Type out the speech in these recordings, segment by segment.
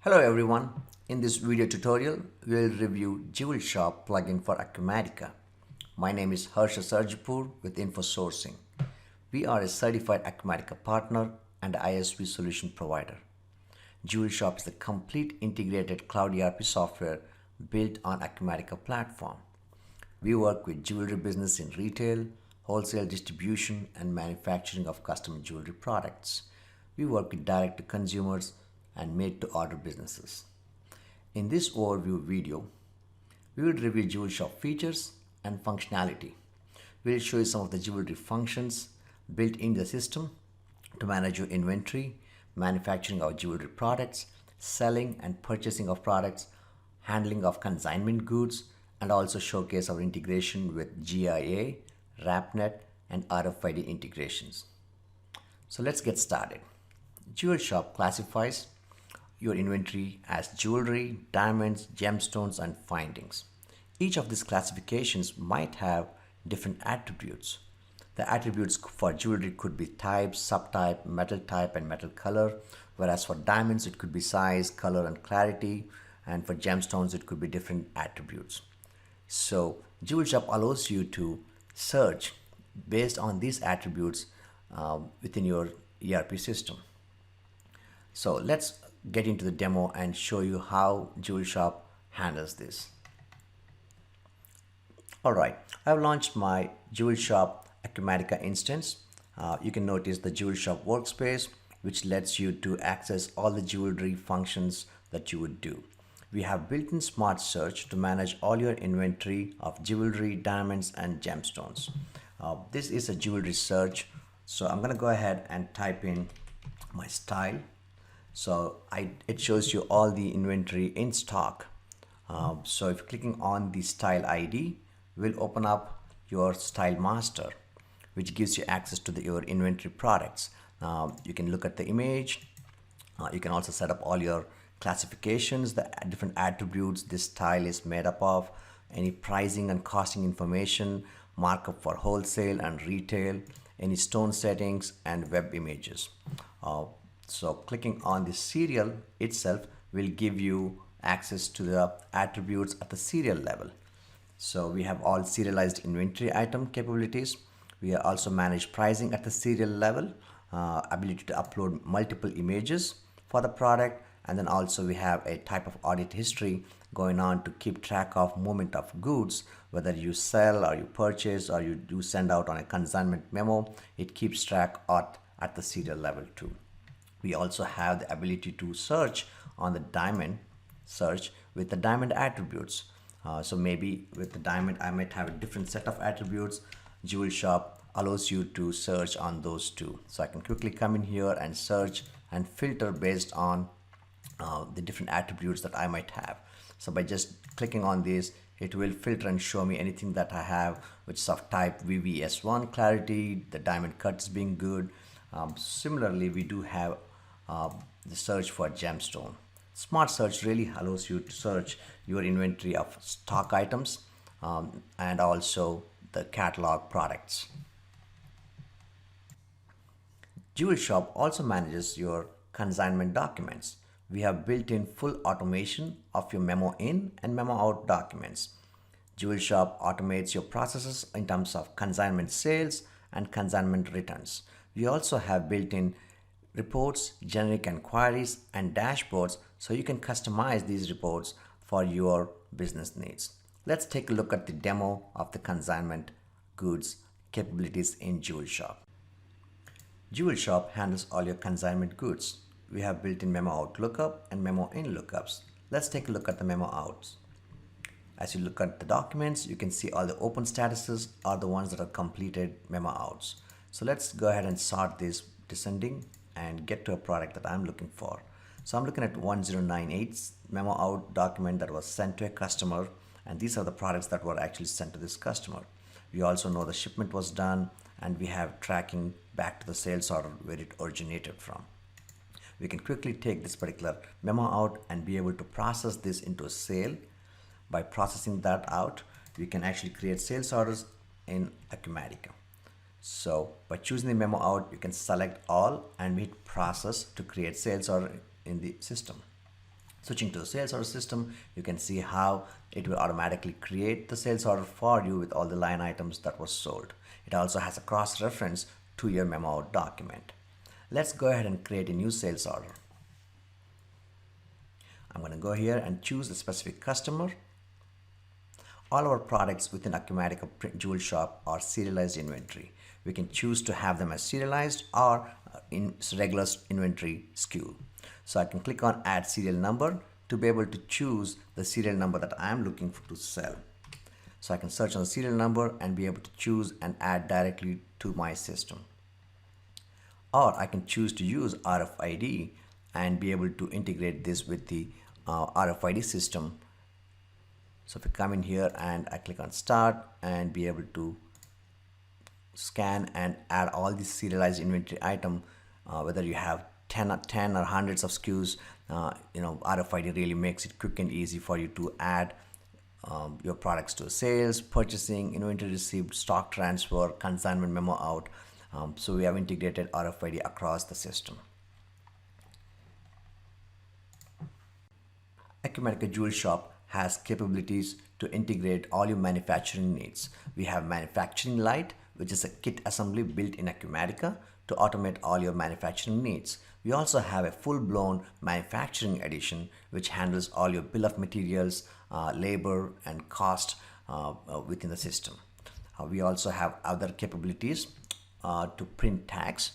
Hello everyone. In this video tutorial, we will review JewelShop plugin for Acumatica. My name is Harsha Sarjapur with InfoSourcing. We are a certified Acumatica partner and ISV solution provider. JewelShop is the complete integrated cloud ERP software built on Acumatica platform. We work with jewelry business in retail, wholesale distribution, and manufacturing of custom jewelry products. We work with direct to consumers and made to order businesses. In this overview video, we will review JewelShop features and functionality. We will show you some of the jewelry functions built in the system to manage your inventory, manufacturing of jewelry products, selling and purchasing of products, handling of consignment goods, and also showcase our integration with GIA, RAPNet, and RFID integrations. So let's get started. JewelShop classifies your inventory as jewelry, diamonds, gemstones, and findings. Each of these classifications might have different attributes. The attributes for jewelry could be type, subtype, and metal color, whereas for diamonds it could be size, color, and clarity, and for gemstones it could be different attributes. So JewelShop allows you to search based on these attributes within your ERP system. So let's get into the demo and show you how JewelShop handles this. Alright, I've launched my JewelShop Acumatica instance. You can notice the JewelShop workspace, which lets you to access all the jewelry functions that you would do. We have built-in smart search to manage all your inventory of jewelry, diamonds, and gemstones. This is a jewelry search, so I'm going to go ahead and type in my style. So it shows you all the inventory in stock. So if clicking on the style ID will open up your style master, which gives you access to your inventory products. You can look at the image. You can also set up all your classifications, the different attributes this style is made up of, any pricing and costing information, markup for wholesale and retail, any stone settings, and web images. So clicking on the serial itself will give you access to the attributes at the serial level. So we have all serialized inventory item capabilities. We also manage pricing at the serial level, ability to upload multiple images for the product, and then also we have a type of audit history going on to keep track of movement of goods, whether you sell or you purchase or you do send out on a consignment memo. It keeps track at the serial level too. We also have the ability to search on the diamond search with the diamond attributes. So maybe with the diamond, I might have a different set of attributes. JewelShop allows you to search on those too. So I can quickly come in here and search and filter based on the different attributes that I might have. So by just clicking on this, it will filter and show me anything that I have, which is of type VVS1 clarity, the diamond cuts being good. Similarly, we do have the search for gemstone. Smart search really allows you to search your inventory of stock items and also the catalog products. JewelShop also manages your consignment documents. We have built-in full automation of your memo in and memo out documents. JewelShop automates your processes in terms of consignment sales and consignment returns. We also have built-in reports, generic inquiries, and dashboards, so you can customize these reports for your business needs. Let's take a look at the demo of the consignment goods capabilities in JewelShop. JewelShop handles all your consignment goods. We have built-in memo out lookup and memo in lookups. Let's take a look at the memo outs. As you look at the documents, you can see all the open statuses are the ones that are completed memo outs. So let's go ahead and sort this descending and get to a product that I'm looking for. So I'm looking at 1098 memo out document that was sent to a customer, and these are the products that were actually sent to this customer. We also know the shipment was done, and we have tracking back to the sales order where it originated from. We can quickly take this particular memo out and be able to process this into a sale. By processing that out, we can actually create sales orders in Acumatica. So by choosing the memo out, you can select all and hit process to create sales order in the system. Switching to the sales order system, you can see how it will automatically create the sales order for you with all the line items that was sold. It also has a cross-reference to your memo document. Let's go ahead and create a new sales order. I'm going to go here and choose a specific customer. All our products within Acumatica JewelShop are serialized inventory. We can choose to have them as serialized or in regular inventory SKU. So I can click on add serial number to be able to choose the serial number that I am looking for to sell. So I can search on the serial number and be able to choose and add directly to my system. Or I can choose to use RFID and be able to integrate this with the RFID system. So if I come in here and I click on start and be able to scan and add all these serialized inventory item, whether you have 10 or hundreds of SKUs, RFID really makes it quick and easy for you to add your products to sales, purchasing, inventory received, stock transfer, consignment memo out. So we have integrated RFID across the system. Acumatica JewelShop has capabilities to integrate all your manufacturing needs. We have Manufacturing Lite, which is a kit assembly built in Acumatica to automate all your manufacturing needs. We also have a full-blown Manufacturing Edition, which handles all your bill of materials, labor, and cost within the system. We also have other capabilities to print tags,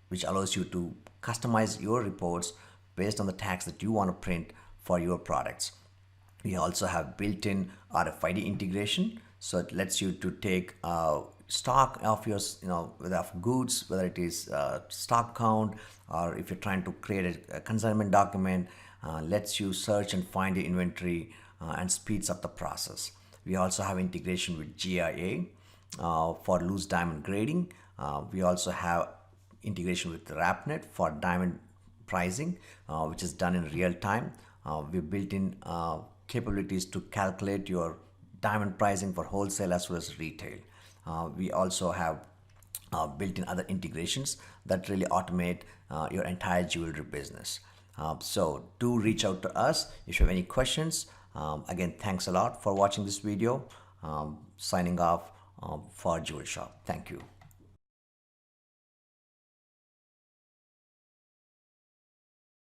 which allows you to customize your reports based on the tags that you want to print for your products. We also have built-in RFID integration, so it lets you to take stock of your of goods, whether it is stock count or if you're trying to create a consignment document, lets you search and find the inventory and speeds up the process. We also have integration with GIA for loose diamond grading. We also have integration with RapNet for diamond pricing, which is done in real time. We built in capabilities to calculate your diamond pricing for wholesale as well as retail. We also have built in other integrations that really automate your entire jewelry business. So do reach out to us if you have any questions. Again, thanks a lot for watching this video. Signing off for JewelShop. Thank you.